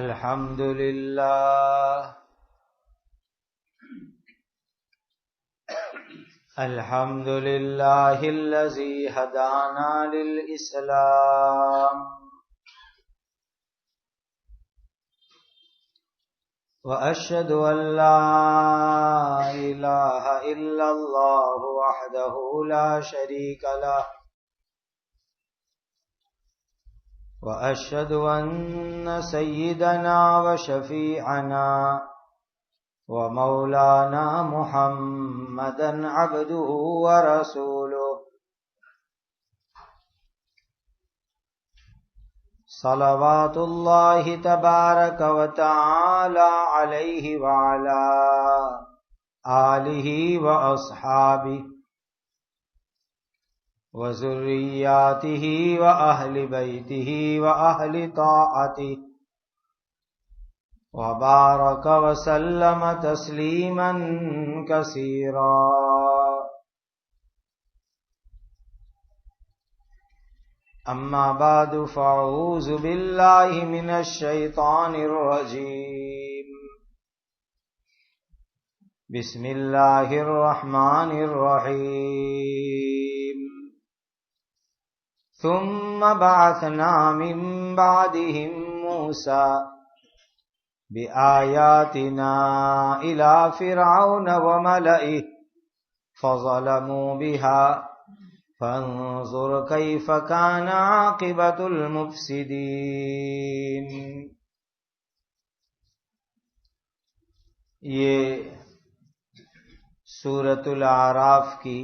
الحمد لله الحمد لله الذي هدانا للإسلام وأشهد أن لا إله إلا الله وحده لا شريك له وأشهد أن سيدنا وشفيعنا ومولانا محمدا عبده ورسوله صلوات الله تبارك وتعالى عليه وعلى آله وأصحابه وذرياته وأهل بيته وأهل طاعته وبارك وسلم تسليما كثيرا. أما بعد فأعوذ بالله من الشيطان الرجيم. بسم الله الرحمن الرحيم. ثم بعثنا من بعدهم موسى بآياتنا إلى فرعون وملئه فظلموا بها فانظر كيف كان عاقبة المفسدين. یہ سورۃ الاعراف کی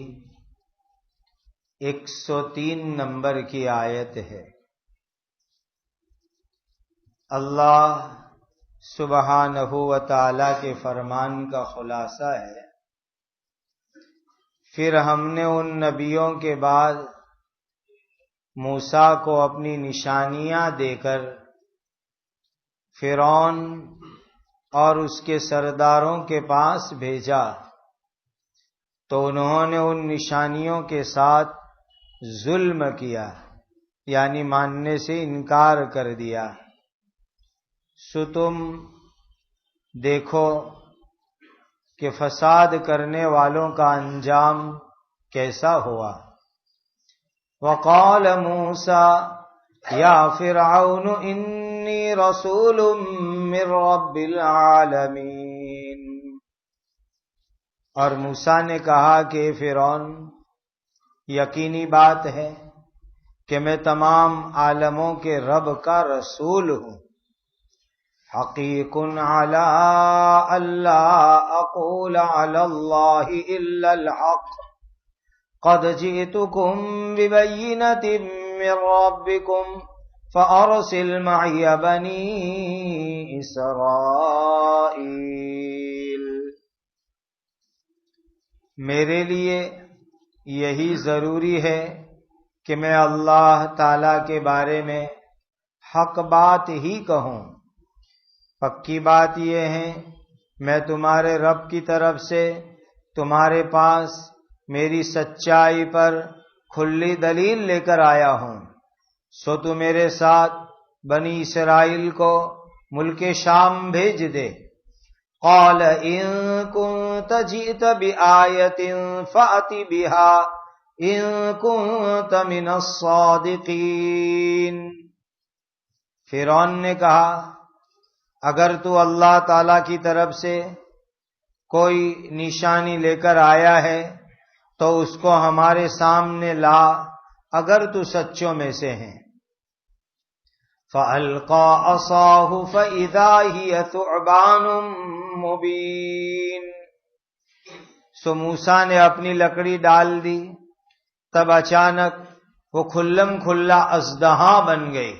103 نمبر کی آیت ہے. اللہ سبحانہ و تعالی کے فرمان کا خلاصہ ہے. پھر ہم نے ان نبیوں کے بعد موسیٰ کو اپنی نشانیاں دے کر فرعون اور اس کے سرداروں کے پاس بھیجا تو انہوں نے ان نشانیوں کے ساتھ ظلم کیا، یعنی ماننے سے انکار کر دیا. سو تم دیکھو کہ فساد کرنے والوں کا انجام کیسا ہوا. وقال موسیٰ یا فرعون انی رسول من رب العالمین. اور موسیٰ نے کہا کہ فرعون یقینی بات ہے کہ میں تمام عالموں کے رب کا رسول ہوں. حقیق علی الا اقول علی اللہ الا الحق قد جئتکم ببینۃ من ربکم فارسل معی بنی اسرائیل. میرے لیے یہی ضروری ہے کہ میں اللہ تعالی کے بارے میں حق بات ہی کہوں. پکی بات یہ ہے میں تمہارے رب کی طرف سے تمہارے پاس میری سچائی پر کھلی دلیل لے کر آیا ہوں. سو تو میرے ساتھ بنی اسرائیل کو ملک شام بھیج دے. قال ان كنت جئت بآیۃ فأت بها ان كنت من الصادقین. فرعون نے کہا اگر تو اللہ تعالی کی طرف سے کوئی نشانی لے کر آیا ہے تو اس کو ہمارے سامنے لا اگر تو سچوں میں سے ہیں. فَأَلْقَى عَصَاهُ فَإِذَا هِيَ ثُعْبَانٌ مُبِينٌ. سو موسیٰ نے اپنی لکڑی ڈال دی، تب اچانک وہ کھلم کھلا اژدہا بن گئی.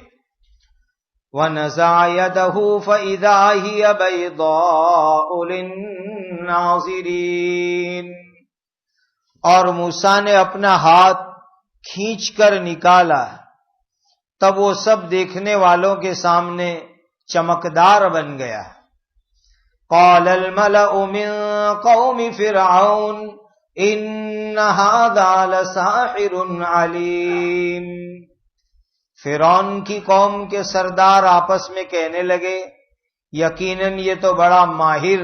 وَنَزَعَ يَدَهُ فَإِذَا هِيَ بَيْضَاءُ لِلنَّاظِرِينَ. اور موسیٰ نے اپنا ہاتھ کھینچ کر نکالا تب وہ سب دیکھنے والوں کے سامنے چمکدار بن گیا. قال الملأ من قوم فرعون ان هذا لساحر علیم. فرعون کی قوم کے سردار آپس میں کہنے لگے یقیناً یہ تو بڑا ماہر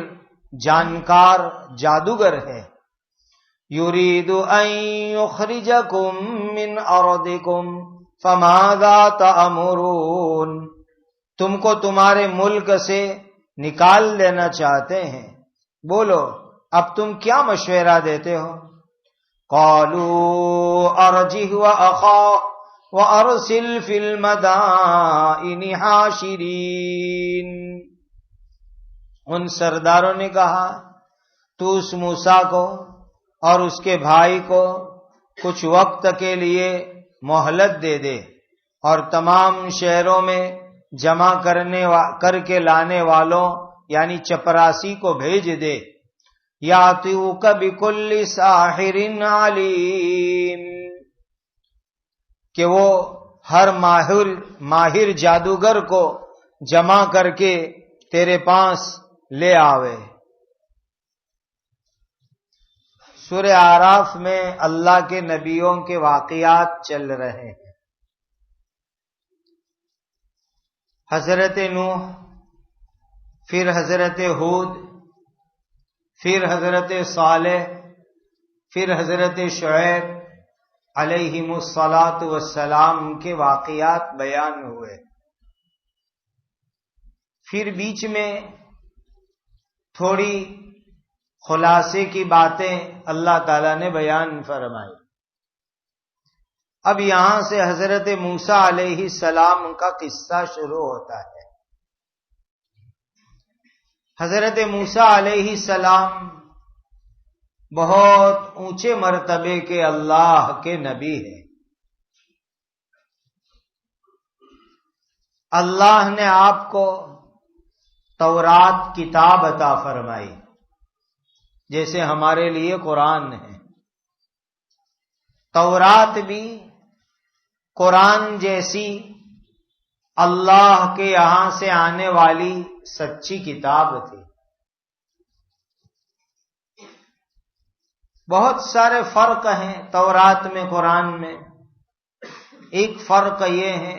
جانکار جادوگر ہے. یرید ان یخرجکم من ارضکم فماذا تأمرون، تم کو تمہارے ملک سے نکال لینا چاہتے ہیں، بولو اب تم کیا مشورہ دیتے ہو؟ قالوا ارجہ واخاہ وارسل فی المدائن حاشرین، ان سرداروں نے کہا تو اس موسیٰ کو اور اس کے بھائی کو کچھ وقت کے لیے مہلت دے دے اور تمام شہروں میں جمع کر کے لانے والوں یعنی چپراسی کو بھیج دے. یاتوک بکل ساحر علیم، کہ وہ ہر ماہر جادوگر کو جمع کر کے تیرے پاس لے آوے. سورہ اعراف میں اللہ کے نبیوں کے واقعات چل رہے ہیں. حضرت نوح، پھر حضرت ہود، پھر حضرت صالح، پھر حضرت شعیب علیہم الصلاۃ والسلام کے واقعات بیان ہوئے. پھر بیچ میں تھوڑی خلاصے کی باتیں اللہ تعالی نے بیان فرمائی. اب یہاں سے حضرت موسیٰ علیہ السلام کا قصہ شروع ہوتا ہے. حضرت موسیٰ علیہ السلام بہت اونچے مرتبے کے اللہ کے نبی ہیں. اللہ نے آپ کو تورات کتاب عطا فرمائی، جیسے ہمارے لیے قرآن ہے. تورات بھی قرآن جیسی اللہ کے یہاں سے آنے والی سچی کتاب تھی. بہت سارے فرق ہیں تورات میں قرآن میں. ایک فرق یہ ہے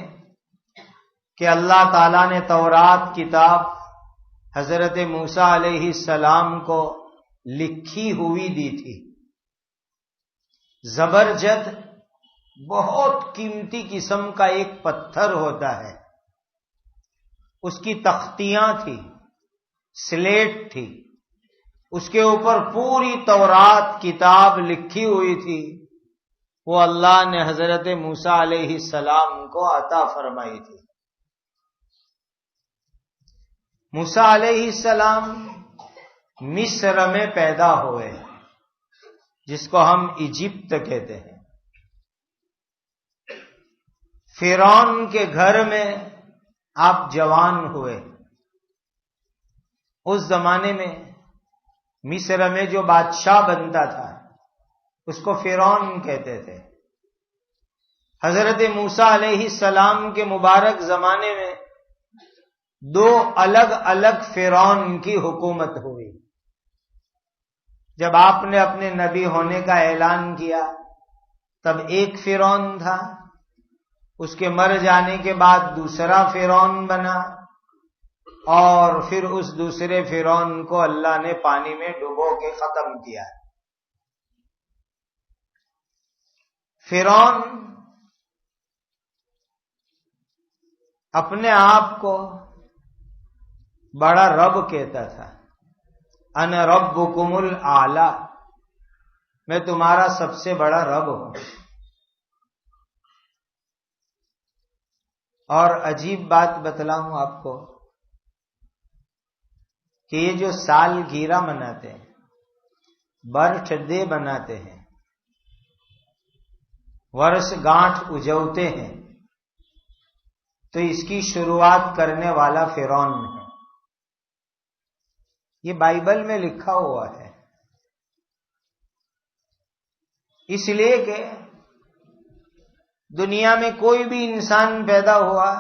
کہ اللہ تعالیٰ نے تورات کتاب حضرت موسیٰ علیہ السلام کو لکھی ہوئی دی تھی. زبرجد بہت قیمتی قسم کا ایک پتھر ہوتا ہے، اس کی تختیاں تھی، سلیٹ تھی، اس کے اوپر پوری تورات کتاب لکھی ہوئی تھی. وہ اللہ نے حضرت موسیٰ علیہ السلام کو عطا فرمائی تھی. موسیٰ علیہ السلام مصر میں پیدا ہوئے، جس کو ہم ایجپت کہتے ہیں. فرعون کے گھر میں آپ جوان ہوئے. اس زمانے میں مصر میں جو بادشاہ بنتا تھا اس کو فرعون کہتے تھے. حضرت موسیٰ علیہ السلام کے مبارک زمانے میں دو الگ الگ فرعون کی حکومت ہوئی. جب آپ نے اپنے نبی ہونے کا اعلان کیا تب ایک فرعون تھا، اس کے مر جانے کے بعد دوسرا فرعون بنا، اور پھر اس دوسرے فرعون کو اللہ نے پانی میں ڈبو کے ختم کیا. فرعون اپنے آپ کو بڑا رب کہتا تھا، انا ربکم الاعلی، میں تمہارا سب سے بڑا رب ہوں. اور عجیب بات بتلاؤں آپ کو کہ یہ جو سال گیرہ مناتے ہیں، برتھ ڈے بناتے ہیں، ورس گانٹھ اجوتے ہیں، تو اس کی شروعات کرنے والا فرعون ہے. یہ بائبل میں لکھا ہوا ہے. اس لیے کہ دنیا میں کوئی بھی انسان پیدا ہوا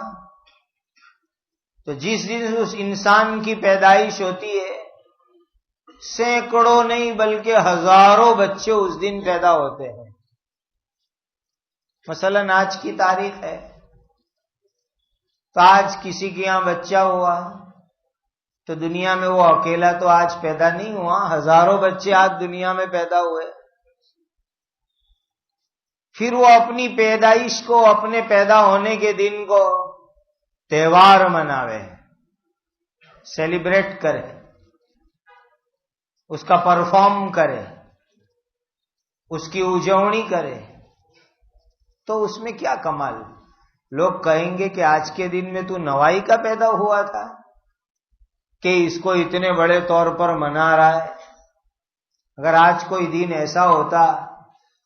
تو جس دن اس انسان کی پیدائش ہوتی ہے سینکڑوں نہیں بلکہ ہزاروں بچے اس دن پیدا ہوتے ہیں. مثلا آج کی تاریخ ہے تو آج کسی کے یہاں بچہ ہوا تو دنیا میں وہ اکیلا تو آج پیدا نہیں ہوا، ہزاروں بچے آج دنیا میں پیدا ہوئے. پھر وہ اپنی پیدائش کو، اپنے پیدا ہونے کے دن کو تہوار مناوے، سیلیبریٹ کرے، اس کا پرفارم کرے، اس کی اجوڑی کرے، تو اس میں کیا کمال؟ لوگ کہیں گے کہ آج کے دن میں تو نوائی کا پیدا ہوا تھا کہ اس کو اتنے بڑے طور پر منا رہا ہے. اگر آج کوئی دن ایسا ہوتا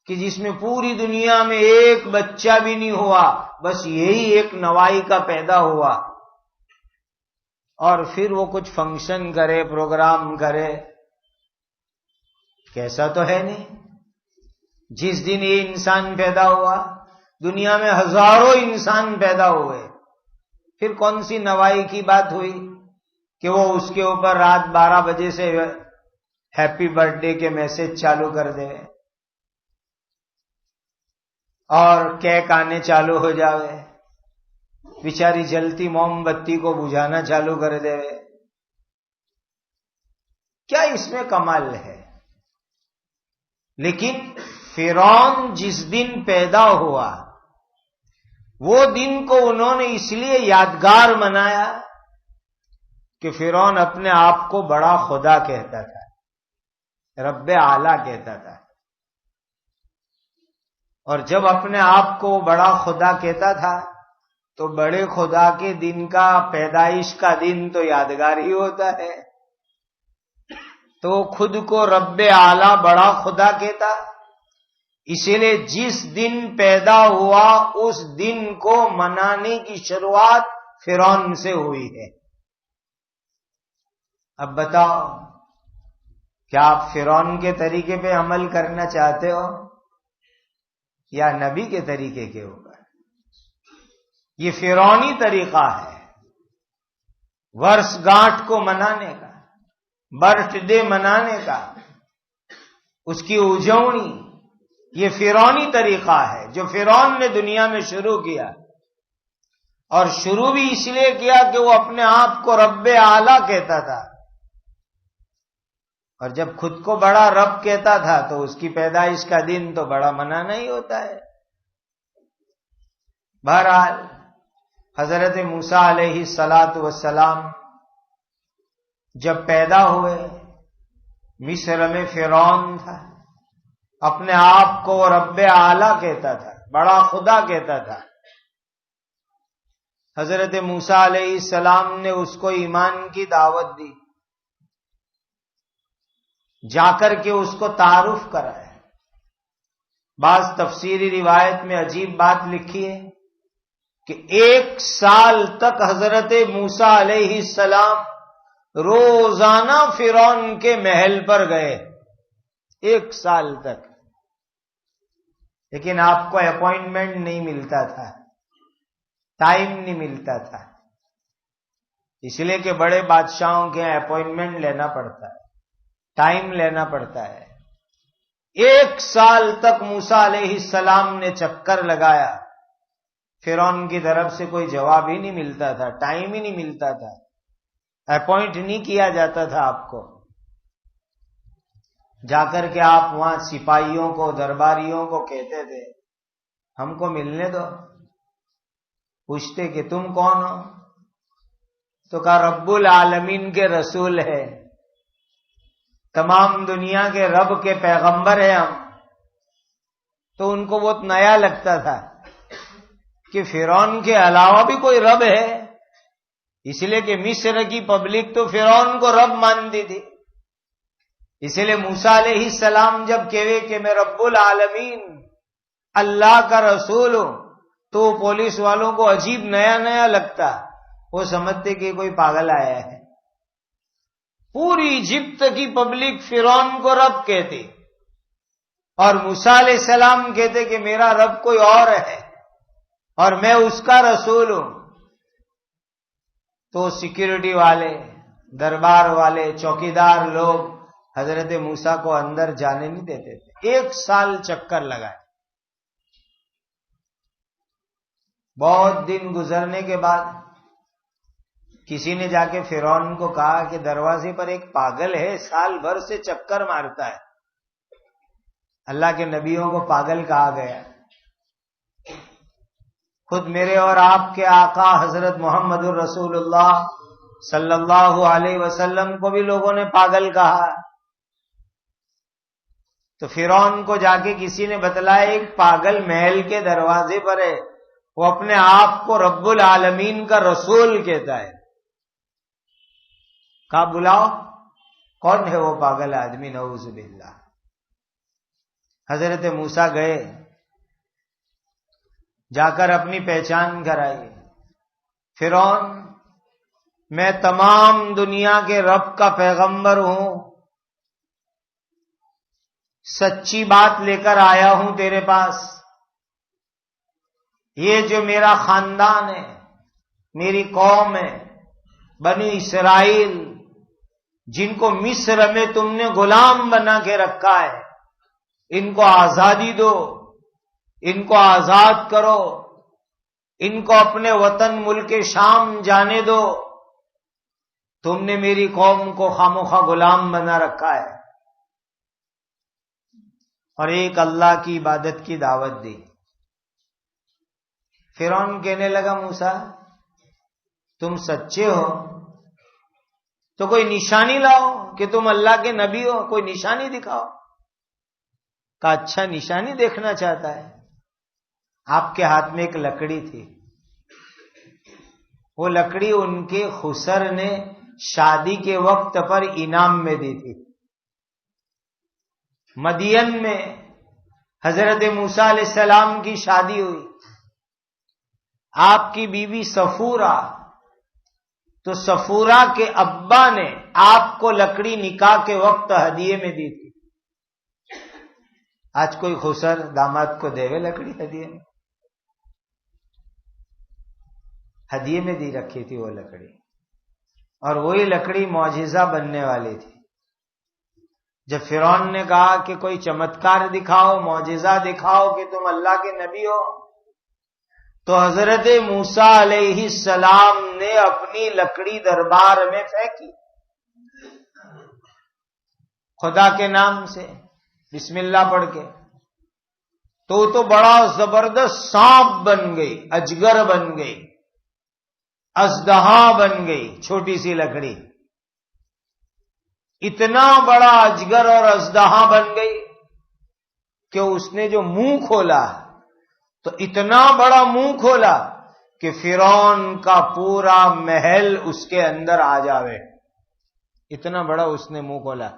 کہ جس میں پوری دنیا میں ایک بچہ بھی نہیں ہوا، بس یہی ایک نوائی کا پیدا ہوا، اور پھر وہ کچھ فنکشن کرے، پروگرام کرے، کیسا تو ہے نہیں. جس دن یہ انسان پیدا ہوا، دنیا میں ہزاروں انسان پیدا ہوئے، پھر کون سی نوائی کی بات ہوئی کہ وہ اس کے اوپر رات 12 بجے سے ہیپی برتھ ڈے کے میسج چالو کر دے اور کیک آنے چالو ہو جاوے، بیچاری جلتی موم بتی کو بجھانا چالو کر دے. کیا اس میں کمال ہے؟ لیکن فرعون جس دن پیدا ہوا، وہ دن کو انہوں نے اس لیے یادگار منایا کہ فرعون اپنے آپ کو بڑا خدا کہتا تھا، رب اعلی کہتا تھا. اور جب اپنے آپ کو بڑا خدا کہتا تھا تو بڑے خدا کے دن کا، پیدائش کا دن تو یادگار ہی ہوتا ہے. تو خود کو رب اعلی بڑا خدا کہتا، اسی لیے جس دن پیدا ہوا اس دن کو منانے کی شروعات فرعون سے ہوئی ہے. اب بتاؤ، کیا آپ فرعون کے طریقے پہ عمل کرنا چاہتے ہو یا نبی کے طریقے کے اوپر؟ یہ فرعونی طریقہ ہے ورس گانٹھ کو منانے کا، برتھ ڈے منانے کا، اس کی اجوڑی. یہ فرعونی طریقہ ہے جو فرعون نے دنیا میں شروع کیا، اور شروع بھی اس لیے کیا کہ وہ اپنے آپ کو رب اعلی کہتا تھا، اور جب خود کو بڑا رب کہتا تھا تو اس کی پیدائش کا دن تو بڑا منانا ہی ہوتا ہے. بہرحال حضرت موسیٰ علیہ السلام جب پیدا ہوئے، مصر میں فرعون تھا، اپنے آپ کو رب اعلی کہتا تھا، بڑا خدا کہتا تھا. حضرت موسیٰ علیہ السلام نے اس کو ایمان کی دعوت دی، جا کر کے اس کو تعارف کرایا. بعض تفسیری روایت میں عجیب بات لکھی ہے کہ 1 سال تک حضرت موسیٰ علیہ السلام روزانہ فرعون کے محل پر گئے، 1 سال تک. لیکن آپ کو اپوائنٹمنٹ نہیں ملتا تھا، ٹائم نہیں ملتا تھا، اس لیے کہ بڑے بادشاہوں کے اپوائنٹمنٹ لینا پڑتا ہے، ٹائم لینا پڑتا ہے. 1 سال تک موسیٰ علیہ السلام نے چکر لگایا، فرعون کی طرف سے کوئی جواب ہی نہیں ملتا تھا، ٹائم ہی نہیں ملتا تھا، اپوائنٹ نہیں کیا جاتا تھا آپ کو. جا کر کے آپ وہاں سپاہیوں کو، درباریوں کو کہتے تھے ہم کو ملنے دو. پوچھتے کہ تم کون ہو؟ تو کہا رب العالمین کے رسول ہے، تمام دنیا کے رب کے پیغمبر ہیں ہم. تو ان کو بہت نیا لگتا تھا کہ فرعون کے علاوہ بھی کوئی رب ہے، اس لیے کہ مصر کی پبلک تو فرعون کو رب مانتی تھی. اسی لیے موسیٰ علیہ السلام جب کہے کہ میں رب العالمین اللہ کا رسول ہوں، تو پولیس والوں کو عجیب نیا لگتا، وہ سمجھتے کہ کوئی پاگل آیا ہے. پوری ایجپت کی پبلک فرعون کو رب کہتے، اور موسیٰ علیہ السلام کہتے کہ میرا رب کوئی اور ہے اور میں اس کا رسول ہوں. تو سیکیورٹی والے، دربار والے، چوکیدار لوگ حضرت موسیٰ کو اندر جانے نہیں دیتے تھے. 1 سال چکر لگائے. بہت دن گزرنے کے بعد کسی نے جا کے فرعون کو کہا کہ دروازے پر ایک پاگل ہے، سال بھر سے چکر مارتا ہے۔ اللہ کے نبیوں کو پاگل کہا گیا، خود میرے اور آپ کے آقا حضرت محمد الرسول اللہ صلی اللہ علیہ وسلم کو بھی لوگوں نے پاگل کہا۔ تو فرعون کو جا کے کسی نے بتلایا ایک پاگل محل کے دروازے پر ہے، وہ اپنے آپ کو رب العالمین کا رسول کہتا ہے۔ کہا بلاؤ، کون ہے وہ پاگل آدمی؟ نعوذ باللہ۔ حضرت موسیٰ گئے، جا کر اپنی پہچان کرائی۔ فرعون، میں تمام دنیا کے رب کا پیغمبر ہوں، سچی بات لے کر آیا ہوں تیرے پاس۔ یہ جو میرا خاندان ہے، میری قوم ہے، بنی اسرائیل، جن کو مصر میں تم نے غلام بنا کے رکھا ہے، ان کو آزادی دو، ان کو آزاد کرو، ان کو اپنے وطن ملک شام جانے دو۔ تم نے میری قوم کو خاموخواہ غلام بنا رکھا ہے، اور ایک اللہ کی عبادت کی دعوت دی۔ فرعون کہنے لگا موسیٰ تم سچے ہو تو کوئی نشانی لاؤ کہ تم اللہ کے نبی ہو، کوئی نشانی دکھاؤ۔ کہا اچھا نشانی دیکھنا چاہتا ہے؟ آپ کے ہاتھ میں ایک لکڑی تھی، وہ لکڑی ان کے خسر نے شادی کے وقت پر انعام میں دی تھی۔ مدین میں حضرت موسیٰ علیہ السلام کی شادی ہوئی، آپ کی بیوی صفورہ، تو صفورہ کے ابا نے آپ کو لکڑی نکاح کے وقت ہدیے میں دی تھی۔ آج کوئی خسر داماد کو دے وے لکڑی ہدیے میں؟ ہدیے میں دی رکھی تھی وہ لکڑی، اور وہی لکڑی معجزہ بننے والی تھی۔ جب فرعون نے کہا کہ کوئی چمتکار دکھاؤ، معجزہ دکھاؤ کہ تم اللہ کے نبی ہو، تو حضرت موسیٰ علیہ السلام نے اپنی لکڑی دربار میں پھینکی، خدا کے نام سے بسم اللہ پڑھ کے، تو بڑا زبردست سانپ بن گئی، اجگر بن گئی، اژدہا بن گئی، چھوٹی سی لکڑی اتنا بڑا اجگر اور اژدہا بن گئی کہ اس نے جو منہ کھولا تو اتنا بڑا منہ کھولا کہ فرعون کا پورا محل اس کے اندر آ جاوے، اتنا بڑا اس نے منہ کھولا۔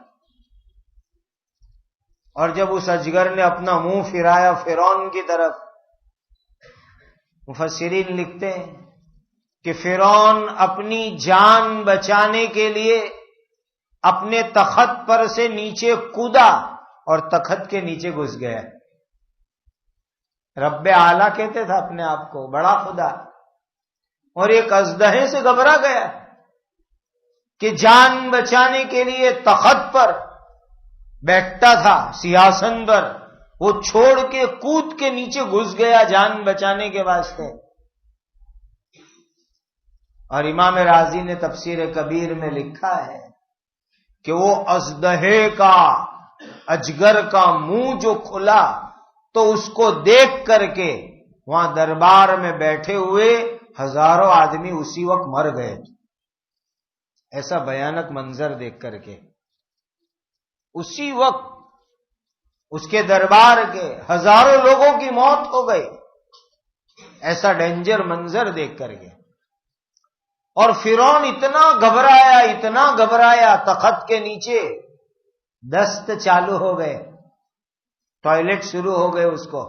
اور جب اس اجگر نے اپنا منہ پھرایا فرعون کی طرف، مفسرین لکھتے ہیں کہ فرعون اپنی جان بچانے کے لیے اپنے تخت پر سے نیچے کودا اور تخت کے نیچے گھس گیا۔ رب اعلیٰ کہتے تھا اپنے آپ کو، بڑا خدا، اور ایک اژدہے سے گھبرا گیا کہ جان بچانے کے لیے تخت پر بیٹھتا تھا، سیاسن پر، وہ چھوڑ کے کود کے نیچے گھس گیا جان بچانے کے واسطے۔ اور امام رازی نے تفسیر کبیر میں لکھا ہے کہ وہ اژدہے کا، اجگر کا منہ جو کھلا تو اس کو دیکھ کر کے وہاں دربار میں بیٹھے ہوئے ہزاروں آدمی اسی وقت مر گئے، ایسا بھیانک منظر دیکھ کر کے اسی وقت اس کے دربار کے ہزاروں لوگوں کی موت ہو گئی، ایسا ڈینجر منظر دیکھ کر کے۔ اور فرعون اتنا گھبرایا تخت کے نیچے دست چالو ہو گئے، ٹوائلٹ شروع ہو گئے اس کو،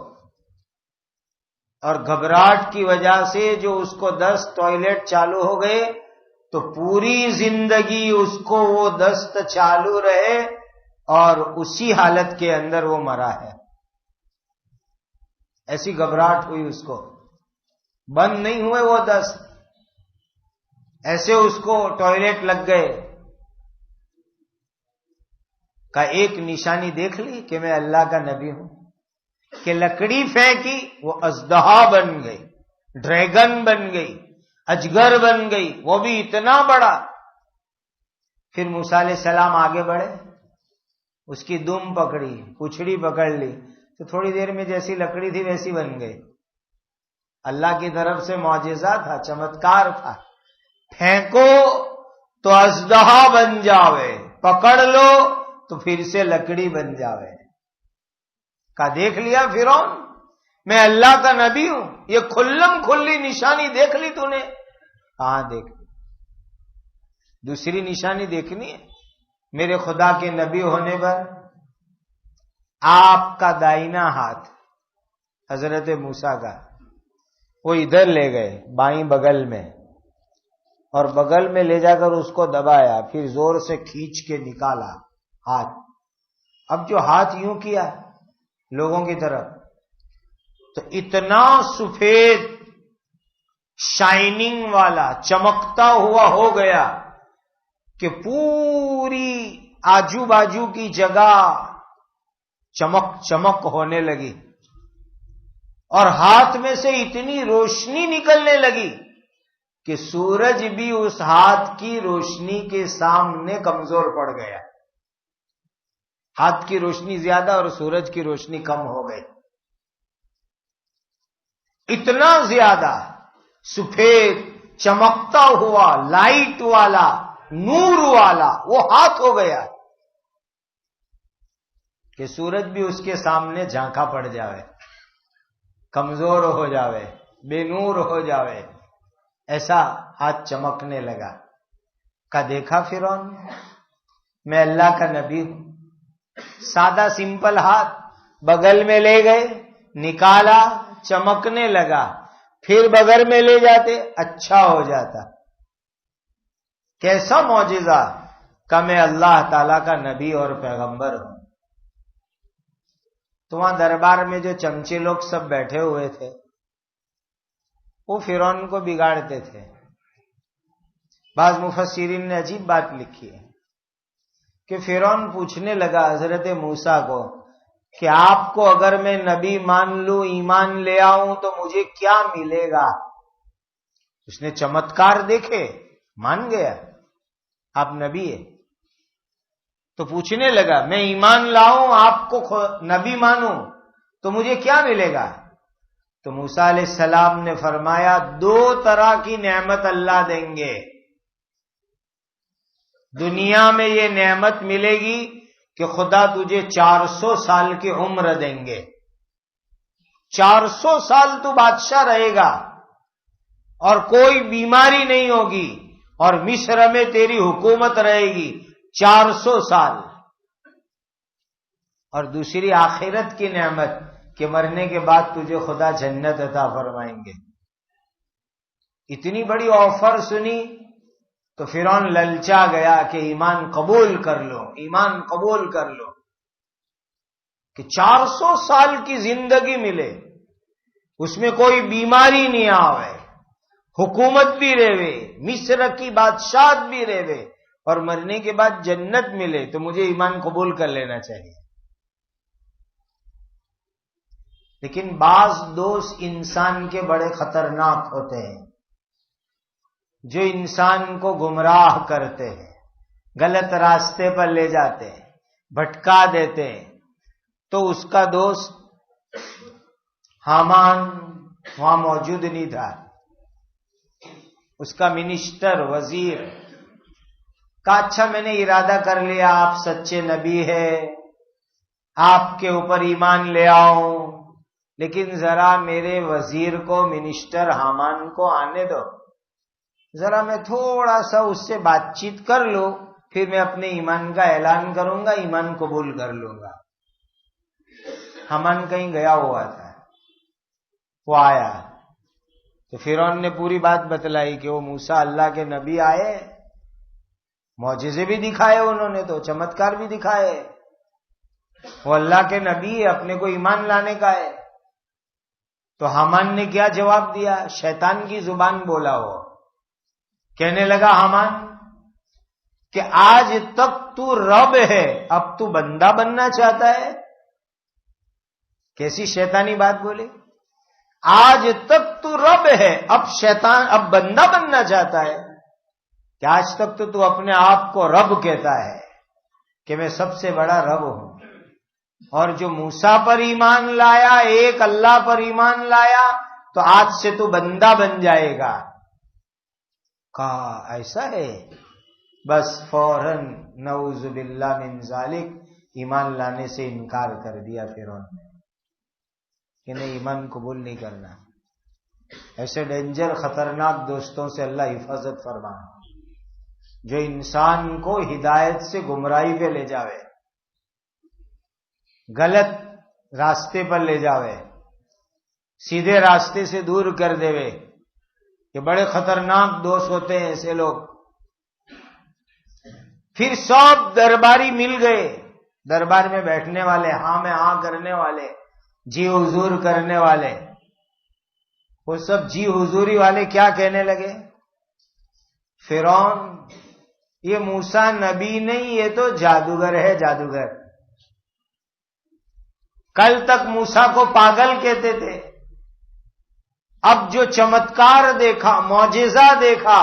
اور گھبراہٹ کی وجہ سے جو اس کو دست ٹوائلٹ چالو ہو گئے تو پوری زندگی اس کو وہ دست چالو رہے اور اسی حالت کے اندر وہ مرا ہے۔ ایسی گھبراہٹ ہوئی اس کو، بند نہیں ہوئے وہ دست، ایسے اس کو ٹوائلٹ لگ گئے۔ کا ایک نشانی دیکھ لی کہ میں اللہ کا نبی ہوں، کہ لکڑی پھینکی وہ اژدہا بن گئی، ڈریگن بن گئی، اجگر بن گئی، وہ بھی اتنا بڑا۔ پھر موسیٰ علیہ السلام آگے بڑھے، اس کی دم پکڑی، پچھڑی پکڑ لی، تو تھوڑی دیر میں جیسی لکڑی تھی ویسی بن گئی۔ اللہ کی طرف سے معجزہ تھا، چمتکار تھا۔ پھینکو تو اژدہا بن جاوے، پکڑ لو تو پھر سے لکڑی بن جاوے۔ کہا دیکھ لیا فرعون، میں اللہ کا نبی ہوں، یہ کھلم کھلی نشانی دیکھ لی تو نے؟ ہاں دیکھ لی۔ دوسری نشانی دیکھنی ہے؟ میرے خدا کے نبی ہونے پر آپ کا دائنا ہاتھ حضرت موسیٰ کا وہ ادھر لے گئے بائیں بغل میں، اور بغل میں لے جا کر اس کو دبایا، پھر زور سے کھینچ کے نکالا ہاتھ۔ اب جو ہاتھ یوں کیا لوگوں کی طرف، تو اتنا سفید شائننگ والا چمکتا ہوا ہو گیا کہ پوری آجو باجو کی جگہ چمک چمک ہونے لگی، اور ہاتھ میں سے اتنی روشنی نکلنے لگی کہ سورج بھی اس ہاتھ کی روشنی کے سامنے کمزور پڑ گیا۔ ہاتھ کی روشنی زیادہ اور سورج کی روشنی کم ہو گئی۔ اتنا زیادہ سفید چمکتا ہوا لائٹ والا نور والا وہ ہاتھ ہو گیا کہ سورج بھی اس کے سامنے جھانکا پڑ جاوے، کمزور ہو جاوے، بے نور ہو جاوے، ایسا ہاتھ چمکنے لگا۔ کا دیکھا فرعون، میں اللہ کا نبی ہوں۔ سادہ سمپل ہاتھ بغل میں لے گئے، نکالا، چمکنے لگا، پھر بغل میں لے جاتے اچھا ہو جاتا۔ کیسا معجزہ کہ میں اللہ تعالی کا نبی اور پیغمبر ہوں۔ تو وہاں دربار میں جو چمچے لوگ سب بیٹھے ہوئے تھے وہ فرعون کو بگاڑتے تھے۔ بعض مفسرین نے عجیب بات لکھی ہے کہ فرعون پوچھنے لگا حضرت موسیٰ کو کہ آپ کو اگر میں نبی مان لوں، ایمان لے آؤں تو مجھے کیا ملے گا؟ اس نے چمتکار دیکھے، مان گیا آپ نبی ہے، تو پوچھنے لگا میں ایمان لاؤں، آپ کو نبی مانوں تو مجھے کیا ملے گا؟ تو موسیٰ علیہ السلام نے فرمایا 2 طرح کی نعمت اللہ دیں گے۔ دنیا میں یہ نعمت ملے گی کہ خدا تجھے 400 سال کی عمر دیں گے، 400 سال تو بادشاہ رہے گا اور کوئی بیماری نہیں ہوگی، اور مصر میں تیری حکومت رہے گی 400 سال۔ اور دوسری آخرت کی نعمت کہ مرنے کے بعد تجھے خدا جنت عطا فرمائیں گے۔ اتنی بڑی آفر سنی تو فرعون للچا گیا کہ ایمان قبول کر لو، ایمان قبول کر لو، کہ 400 سال کی زندگی ملے، اس میں کوئی بیماری نہیں آوے، حکومت بھی رہے، مصر کی بادشاہت بھی رہے، اور مرنے کے بعد جنت ملے، تو مجھے ایمان قبول کر لینا چاہیے۔ لیکن بعض دوست انسان کے بڑے خطرناک ہوتے ہیں، جو انسان کو گمراہ کرتے ہیں، غلط راستے پر لے جاتے ہیں، بھٹکا دیتے ہیں۔ تو اس کا دوست حامان وہاں موجود نہیں تھا، اس کا منسٹر، وزیر کہا اچھا میں نے ارادہ کر لیا آپ سچے نبی ہے، آپ کے اوپر ایمان لے آؤں، لیکن ذرا میرے وزیر کو، منسٹر حامان کو آنے دو، ذرا میں تھوڑا سا اس سے بات چیت کر لوں، پھر میں اپنے ایمان کا اعلان کروں گا، ایمان قبول کر لوں گا۔ حامان کہیں گیا ہوا تھا، وہ آیا تو فرعون نے پوری بات بتلائی کہ وہ موسیٰ اللہ کے نبی آئے، معجزے بھی دکھائے انہوں نے، تو چمتکار بھی دکھائے، وہ اللہ کے نبی ہے، اپنے کو ایمان لانے کا ہے۔ تو حامان نے کیا جواب دیا؟ شیطان کی زبان بولا، وہ کہنے لگا حامان کہ آج تک تو رب ہے، اب تو بندہ بننا چاہتا ہے؟ کیسی شیطانی بات بولی؟ آج تک تو رب ہے، اب شیطان اب بندہ بننا چاہتا ہے کہ آج تک تو اپنے آپ کو رب کہتا ہے کہ میں سب سے بڑا رب ہوں، اور جو موسیٰ پر ایمان لایا، ایک اللہ پر ایمان لایا، تو آج سے تو بندہ بن جائے گا۔ کہا ایسا ہے؟ بس فوراً نعوذ باللہ من ذالک ایمان لانے سے انکار کر دیا فرعون نے کہ نہیں، ایمان قبول نہیں کرنا۔ ایسے ڈینجر خطرناک دوستوں سے اللہ حفاظت فرمائے جو انسان کو ہدایت سے گمراہی پہ لے جاوے، غلط راستے پر لے جاوے، سیدھے راستے سے دور کر دیوے۔ یہ بڑے خطرناک دوست ہوتے ہیں ایسے لوگ۔ پھر سب درباری مل گئے، دربار میں بیٹھنے والے، ہاں میں ہاں کرنے والے، جی حضور کرنے والے، وہ سب جی حضوری والے کیا کہنے لگے؟ فرعون یہ موسیٰ نبی نہیں، یہ تو جادوگر ہے، جادوگر۔ کل تک موسیٰ کو پاگل کہتے تھے، اب جو چمتکار دیکھا، معجزہ دیکھا،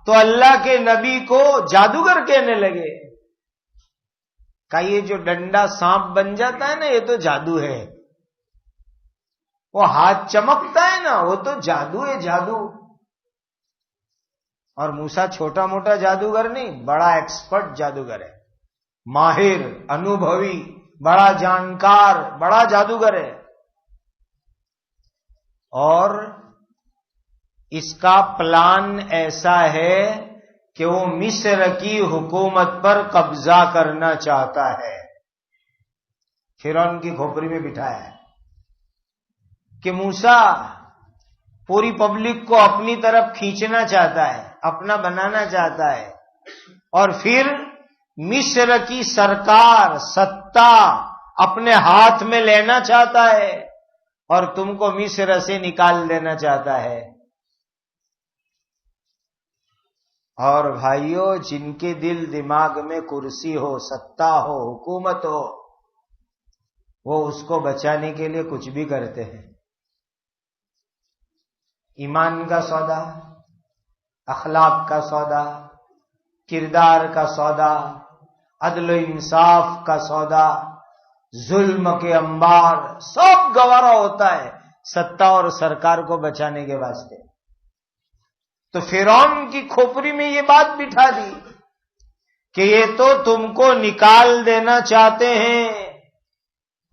تو اللہ کے نبی کو جادوگر کہنے لگے۔ کہ یہ جو ڈنڈا سانپ بن جاتا ہے نا، یہ تو جادو ہے، وہ ہاتھ چمکتا ہے نا، وہ تو جادو ہے، جادو۔ اور موسیٰ چھوٹا موٹا جادوگر نہیں، بڑا ایکسپرٹ جادوگر ہے، ماہر، انوبھوی، بڑا جانکار، بڑا جادوگر ہے۔ اور اس کا پلان ایسا ہے کہ وہ مصر کی حکومت پر قبضہ کرنا چاہتا ہے۔ فرعون کی کھوپڑی میں بٹھایا ہے کہ موسیٰ پوری پبلک کو اپنی طرف کھینچنا چاہتا ہے، اپنا بنانا چاہتا ہے، اور پھر مصر کی سرکار، ستا اپنے ہاتھ میں لینا چاہتا ہے، اور تم کو مصر سے نکال دینا چاہتا ہے۔ اور بھائیوں، جن کے دل دماغ میں کرسی ہو، ستا ہو، حکومت ہو، وہ اس کو بچانے کے لیے کچھ بھی کرتے ہیں۔ ایمان کا سودا، اخلاق کا سودا، کردار کا سودا، عدل و انصاف کا سودا، ظلم کے انبار، سب گوارا ہوتا ہے ستا اور سرکار کو بچانے کے واسطے۔ تو فرعون کی کھوپڑی میں یہ بات بٹھا دی کہ یہ تو تم کو نکال دینا چاہتے ہیں،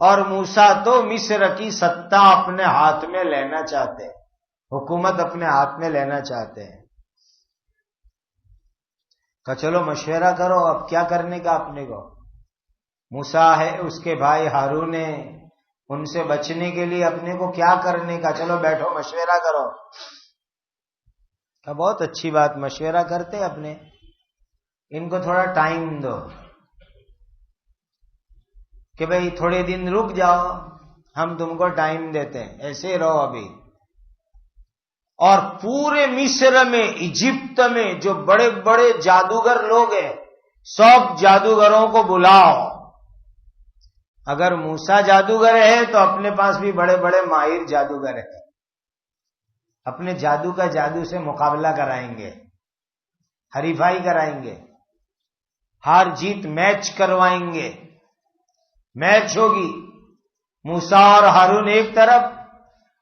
اور موسیٰ تو مصر کی ستا اپنے ہاتھ میں لینا چاہتے ہیں، حکومت اپنے ہاتھ میں لینا چاہتے ہیں۔ کہ چلو مشورہ کرو، اب کیا کرنے کا اپنے کو؟ موسیٰ ہے، اس کے بھائی ہارون ہے، ان سے بچنے کے لیے اپنے کو کیا کرنے کا؟ چلو بیٹھو مشورہ کرو۔ کہ بہت اچھی بات، مشورہ کرتے اپنے، ان کو تھوڑا ٹائم دو کہ بھئی تھوڑے دن رک جاؤ، ہم تم کو ٹائم دیتے ہیں، ایسے رہو ابھی۔ اور پورے مصر میں، ایجپٹ میں جو بڑے بڑے جادوگر لوگ ہیں، سب جادوگروں کو بلاؤ۔ اگر موسیٰ جادوگر ہے تو اپنے پاس بھی بڑے بڑے ماہر جادوگر ہیں، اپنے جادو کا جادو سے مقابلہ کرائیں گے، حریفائی کرائیں گے، ہار جیت میچ کروائیں گے، میچ ہوگی۔ موسیٰ اور ہارون ایک طرف،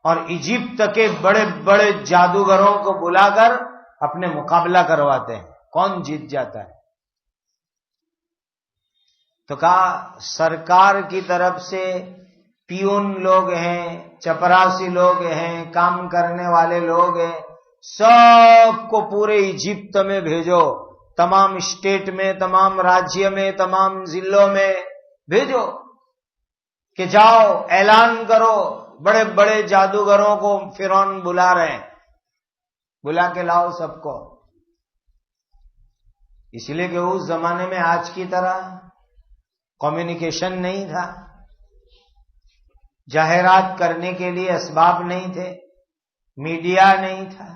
اور ایجپٹ کے بڑے بڑے جادوگروں کو بلا کر اپنے مقابلہ کرواتے ہیں، کون جیت جاتا ہے۔ تو کہا سرکار کی طرف سے پیون لوگ ہیں، چپراسی لوگ ہیں، کام کرنے والے لوگ ہیں، سب کو پورے ایجپٹ میں بھیجو، تمام اسٹیٹ میں، تمام راجیہ میں، تمام ضلعوں میں بھیجو کہ جاؤ اعلان کرو، بڑے بڑے جادوگروں کو فرعون بلا رہے ہیں، بلا کے لاؤ سب کو۔ اس لیے کہ اس زمانے میں آج کی طرح کمیونیکیشن نہیں تھا، ظاہرات کرنے کے لیے اسباب نہیں تھے، میڈیا نہیں تھا،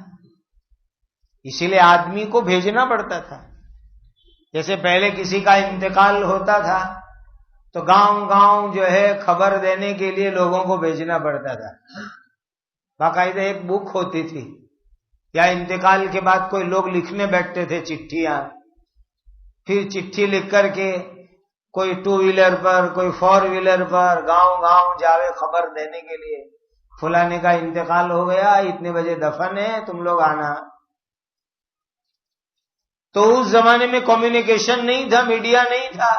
اسی لیے آدمی کو بھیجنا پڑتا تھا۔ جیسے پہلے کسی کا انتقال ہوتا تھا تو گاؤں گاؤں جو ہے خبر دینے کے لیے لوگوں کو بھیجنا پڑتا تھا، باقاعدہ ایک بک ہوتی تھی، یا انتقال کے بعد کوئی لوگ لکھنے بیٹھتے تھے چٹھیاں، پھر چٹھی لکھ کر کے کوئی 2 ویلر پر کوئی 4 ویلر پر گاؤں گاؤں جاوے خبر دینے کے لیے، فلانے کا انتقال ہو گیا، اتنے بجے دفن ہے، تم لوگ آنا۔ تو اس زمانے میں کمیونیکیشن نہیں تھا، میڈیا نہیں تھا،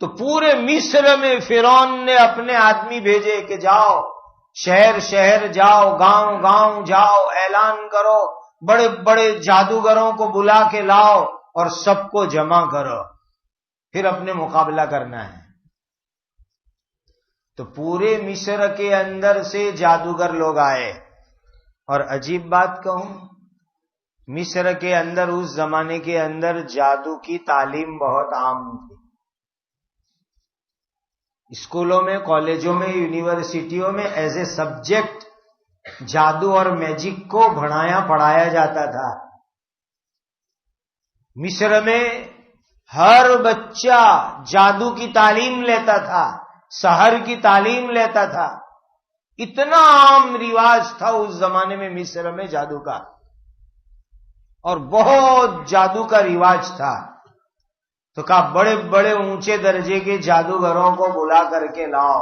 تو پورے مصر میں فرعون نے اپنے آدمی بھیجے کہ جاؤ، شہر شہر جاؤ، گاؤں گاؤں جاؤ، اعلان کرو، بڑے بڑے جادوگروں کو بلا کے لاؤ اور سب کو جمع کرو، پھر اپنے مقابلہ کرنا ہے۔ تو پورے مصر کے اندر سے جادوگر لوگ آئے، اور عجیب بات کہوں، مصر کے اندر اس زمانے کے اندر جادو کی تعلیم بہت عام تھی۔ اسکولوں میں، کالجوں میں، یونیورسٹیوں میں ایز اے سبجیکٹ جادو اور میجک کو پڑھایا جاتا تھا۔ مصر میں ہر بچہ جادو کی تعلیم لیتا تھا، سحر کی تعلیم لیتا تھا، اتنا عام رواج تھا اس زمانے میں مصر میں جادو کا، اور بہت جادو کا رواج تھا۔ تو کہا بڑے بڑے اونچے درجے کے جادوگروں کو بلا کر کے لاؤ۔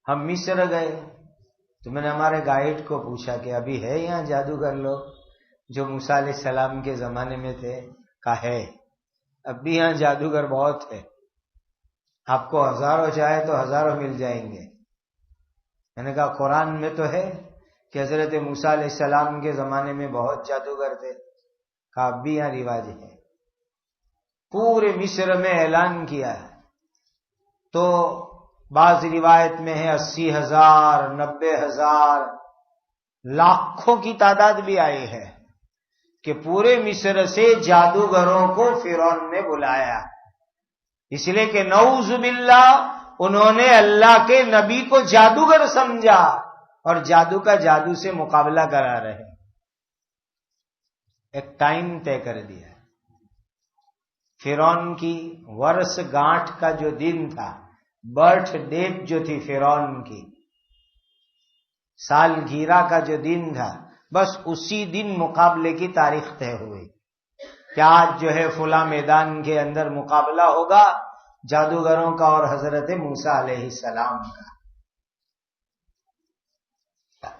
ہم مصر گئے تو میں نے ہمارے گائیڈ کو پوچھا کہ ابھی ہے یہاں جادوگر لوگ جو موسیٰ علیہ السلام کے زمانے میں تھے؟ کہا ہے، اب بھی یہاں جادوگر بہت ہے، آپ کو ہزاروں چاہے تو ہزاروں مل جائیں گے۔ میں نے کہا قرآن میں تو ہے کہ حضرت موسیٰ علیہ السلام کے زمانے میں بہت جادوگر تھے۔ کہا اب بھی یہاں رواج ہے، پورے مصر میں اعلان کیا۔ تو بعض روایت میں ہے 80,000، 90,000، لاکھوں کی تعداد بھی آئی ہے کہ پورے مصر سے جادوگروں کو فرعون نے بلایا، اس لیے کہ نعوذ باللہ انہوں نے اللہ کے نبی کو جادوگر سمجھا اور جادو کا جادو سے مقابلہ کرا رہے۔ ایک ٹائم طے کر دیا، فرعون کی ورث گانٹھ کا جو دن تھا، برتھ ڈیٹ جو تھی فرعون کی، سال گیرہ کا جو دن تھا، بس اسی دن مقابلے کی تاریخ طے ہوئی کہ آج جو ہے فلاں میدان کے اندر مقابلہ ہوگا جادوگروں کا اور حضرت موسیٰ علیہ السلام کا۔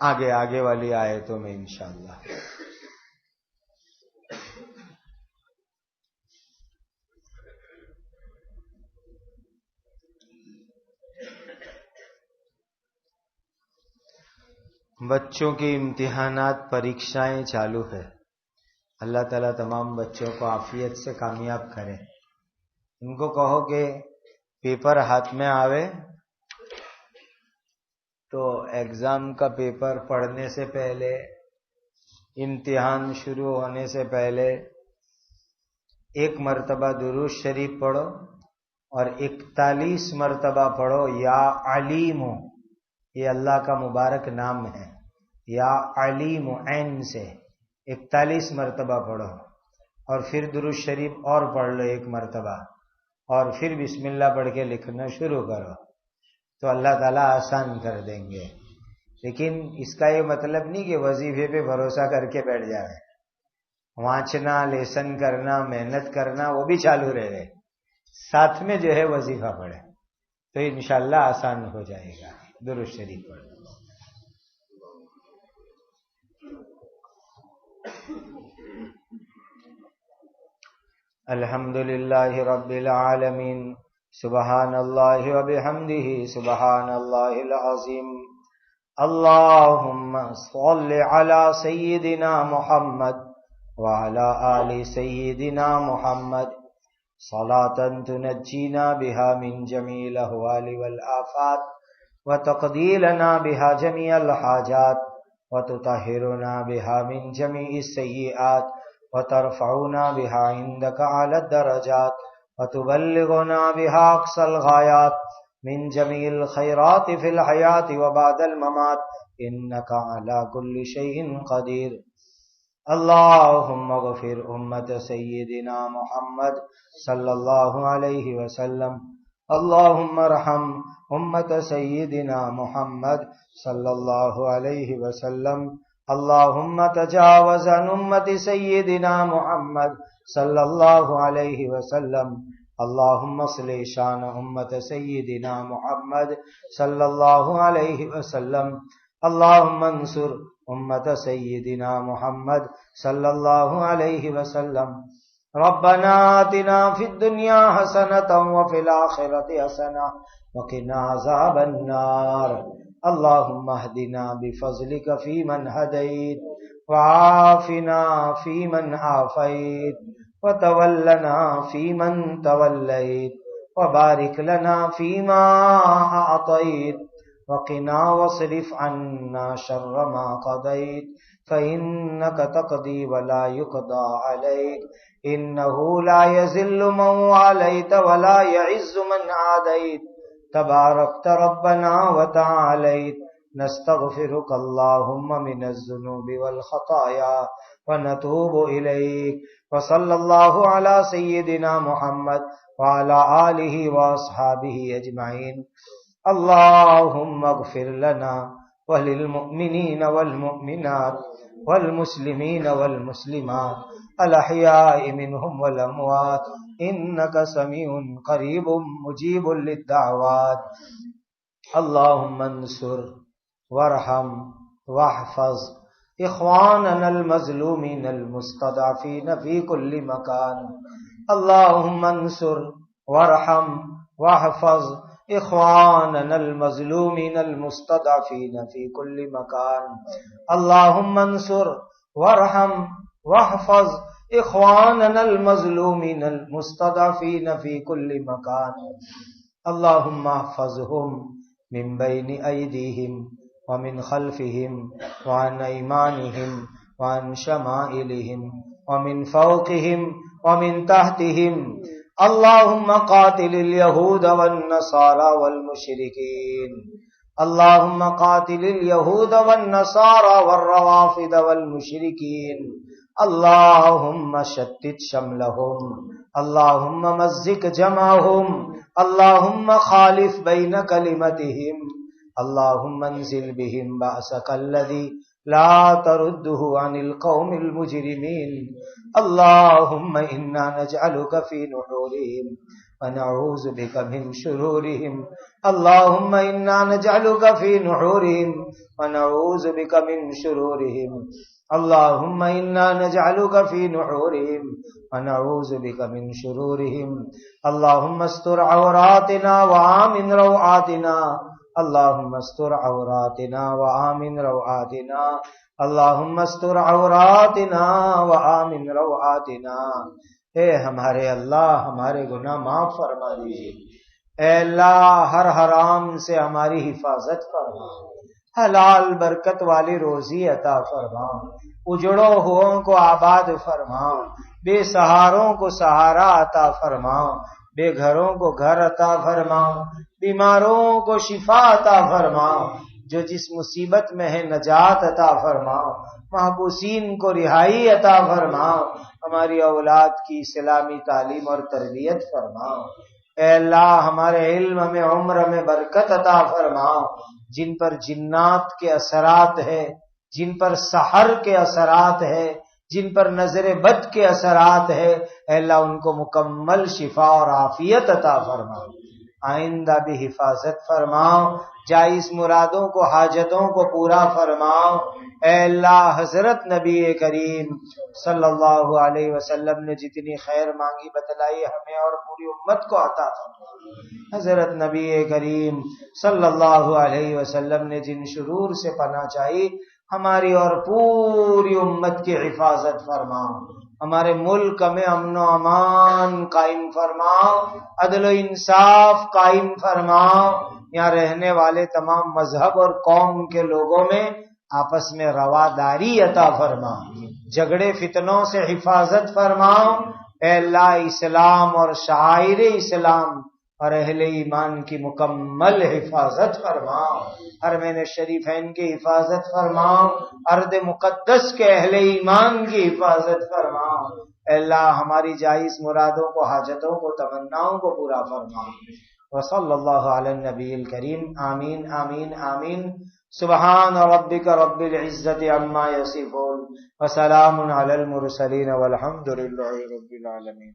آگے والی آیتوں میں انشاءاللہ۔ بچوں کے امتحانات، پریکشائیں چالو ہے، اللہ تعالیٰ تمام بچوں کو عافیت سے کامیاب کرے۔ ان کو کہو کہ پیپر ہاتھ میں آوے تو ایگزام کا پیپر پڑھنے سے پہلے، امتحان شروع ہونے سے پہلے 1 مرتبہ درود شریف پڑھو اور 41 مرتبہ پڑھو یا علیم، یہ اللہ کا مبارک نام ہے، یا علیم عین سے 41 مرتبہ پڑھو، اور پھر درود شریف اور پڑھ لو 1 مرتبہ، اور پھر بسم اللہ پڑھ کے لکھنا شروع کرو، تو اللہ تعالیٰ آسان کر دیں گے۔ لیکن اس کا یہ مطلب نہیں کہ وظیفے پہ بھروسہ کر کے بیٹھ جائے، وانچنا، لیسن کرنا، محنت کرنا وہ بھی چالو رہے، ساتھ میں جو ہے وظیفہ پڑھے تو انشاءاللہ آسان ہو جائے گا۔ درود شریف پڑھو۔ الحمدللہ رب العالمین، سبحان اللہ و بحمدہ، سبحان اللہ العظیم۔ اللہم صل علی سیدنا محمد وعلی آل سیدنا محمد صلاة تنجینا بها من جمیع الاحوال والآفات وتقضی لنا بها جمیع الحاجات وتطہرنا بها من جمیع السیئات وترفعنا بها عندك على الدرجات وتبلغنا بها أقصى الغايات من جميع الخيرات في الحياة وبعد الممات إنك على كل شيء قدير۔ اللهم اغفر أمة سيدنا محمد صلى الله عليه وسلم اللهم ارحم امة سيدنا محمد صلى الله عليه وسلم. اللهم تجاوز عن امة سيدنا محمد صلى الله عليه وسلم. اللهم اصلح شان امة سيدنا محمد صلى الله عليه وسلم. اللهم انصر امة سيدنا محمد صلى الله عليه وسلم. ربنا آتنا في الدنيا حسنة وفي الآخرة حسنة وقنا عذاب النار. اللهم اهدنا بفضلك فيمن هديت وعافنا فيمن عافيت وتولنا فيمن توليت وبارك لنا فيما أعطيت وقنا واصرف عنا شر ما قضيت فإنك تقضي ولا يقضى عليك إنه لا يذل من واليت ولا يعز من عاديت تباركت ربنا وتعاليت. نستغفرك اللهم من الذنوب والخطايا ونتوب إليك. وصلى الله على سيدنا محمد وعلى آله وأصحابه أجمعين. اللهم اغفر لنا وللمؤمنين والمؤمنات والمسلمين والمسلمات الأحياء منهم والأموات إنك سميع قريب مجيب للدعوات. اللهم انصر وارحم واحفظ إخواننا المظلومين المستضعفين في كل مكان. اللهم انصر وارحم واحفظ إخواننا المظلومين المستضعفين في كل مكان. اللهم انصر وارحم واحفظ إخواننا المظلومين المستضعفين في كل مكان. اللهم احفظهم من بين أيديهم ومن خلفهم وعن أيمانهم وعن شمائلهم ومن فوقهم ومن تحتهم. اللهم قاتل اليهود والنصارى والمشركين. اللهم قاتل اليهود والنصارى والروافض والمشركين. اللهم شتت شملهم. اللهم مزق جمعهم. اللهم خالف بين كلمتهم. اللهم انزل بهم بأسك الذي لا ترده عن القوم المجرمين. اللهم إنا نجعلك في نحورهم ونعوذ بك من شرورهم. اللهم إنا نجعلك في نحورهم ونعوذ بك من شرورهم. اللهم إنا نجعلك في نحورهم ونعوذ بك من شرورهم. اللهم استر عوراتنا وآمن روعاتنا. اللهم استر عوراتنا وآمن روعاتنا. اللهم استر عوراتنا وآمن روعاتنا. اے ہمارے اللہ ہمارے گناہ معاف فرما دیجیے. اے اللہ ہر حرام سے ہماری حفاظت فرما. حلال برکت والی روزی عطا فرما. اجڑو ہووں کو آباد فرما. بے سہاروں کو سہارا عطا فرما. بے گھروں کو گھر عطا فرما. بیماروں کو شفا عطا فرما. جو جس مصیبت میں ہے نجات عطا فرما. محبوسین کو رہائی عطا فرما. ہماری اولاد کی اسلامی تعلیم اور تربیت فرما. اے اللہ ہمارے علم میں عمر میں برکت عطا فرما. جن پر جنات کے اثرات ہے، جن پر سحر کے اثرات ہے، جن پر نظر بد کے اثرات ہے، اے اللہ ان کو مکمل شفا اور عافیت عطا فرما. آئندہ بھی حفاظت فرماؤ. جائز مرادوں کو حاجتوں کو پورا فرماؤ. اے اللہ حضرت نبی کریم صلی اللہ علیہ وسلم نے جتنی خیر مانگی بتلائی ہمیں اور پوری امت کو عطا فرما. حضرت نبی کریم صلی اللہ علیہ وسلم نے جن شرور سے پناہ چاہی ہماری اور پوری امت کی حفاظت فرماؤ. ہمارے ملک میں امن و امان قائم فرماؤ. عدل و انصاف قائم فرماؤ. یہاں رہنے والے تمام مذہب اور قوم کے لوگوں میں آپس میں رواداری عطا فرما. جھگڑے فتنوں سے حفاظت فرماؤ. اے اللہ اسلام اور شعائر اسلام اور اہل ایمان کی مکمل حفاظت فرماؤ. حرمین شریفین کی حفاظت فرماؤ. ارض مقدس کے اہل ایمان کی حفاظت فرماؤ. اے اللہ ہماری جائز مرادوں کو حاجتوں کو تمناؤں کو پورا فرماؤ. وصلی اللہ علی النبی الکریم. آمین آمین آمین. سبحان ربک رب العزت عما یصفون وسلام علی المرسلین والحمد للہ رب العالمین.